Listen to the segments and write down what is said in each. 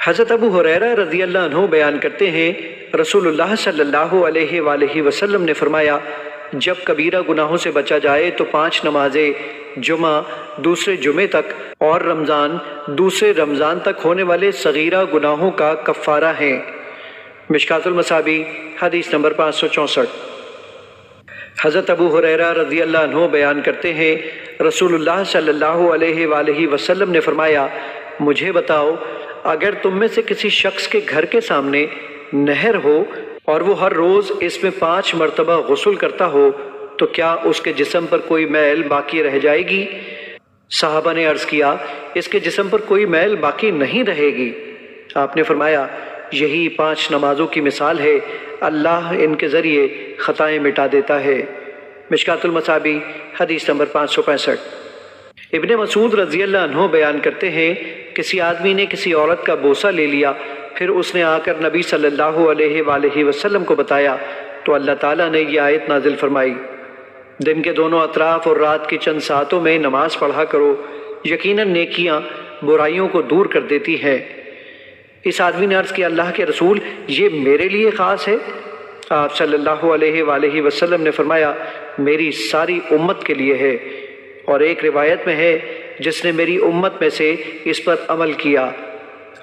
حضرت ابو ہریرہ رضی اللہ عنہ بیان کرتے ہیں رسول اللہ صلی اللہ علیہ وآلہ وسلم نے فرمایا، جب کبیرہ گناہوں سے بچا جائے تو 5 نمازیں جمعہ دوسرے جمعے تک اور رمضان دوسرے رمضان تک ہونے والے صغیرہ گناہوں کا کفارہ ہیں۔ مشکوٰۃ المصابیح حدیث نمبر 564۔ حضرت ابو ہریرہ رضی اللہ عنہ بیان کرتے ہیں رسول اللہ صلی اللہ علیہ وآلہ وسلم نے فرمایا، مجھے بتاؤ، اگر تم میں سے کسی شخص کے گھر کے سامنے نہر ہو اور وہ ہر روز اس میں 5 مرتبہ غسل کرتا ہو تو کیا اس کے جسم پر کوئی میل باقی رہ جائے گی؟ صحابہ نے عرض کیا، اس کے جسم پر کوئی میل باقی نہیں رہے گی۔ آپ نے فرمایا، یہی 5 نمازوں کی مثال ہے، اللہ ان کے ذریعے خطائیں مٹا دیتا ہے۔ مشکوٰۃ المصابیح حدیث نمبر 565۔ ابن مسعود رضی اللہ عنہ بیان کرتے ہیں، کسی آدمی نے کسی عورت کا بوسہ لے لیا، پھر اس نے آ کر نبی صلی اللہ علیہ وآلہ وسلم کو بتایا تو اللہ تعالیٰ نے یہ آیت نازل فرمائی، دن کے دونوں اطراف اور رات کی چند ساعتوں میں نماز پڑھا کرو، یقیناً نیکیاں برائیوں کو دور کر دیتی ہیں۔ اس آدمی نے عرض کیا، اللہ کے رسول، یہ میرے لیے خاص ہے؟ آپ صلی اللہ علیہ وآلہ وسلم نے فرمایا، میری ساری امت کے لیے ہے، اور ایک روایت میں ہے، جس نے میری امت میں سے اس پر عمل کیا۔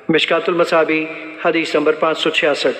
مشکوٰۃ المصابیح حدیث نمبر 566۔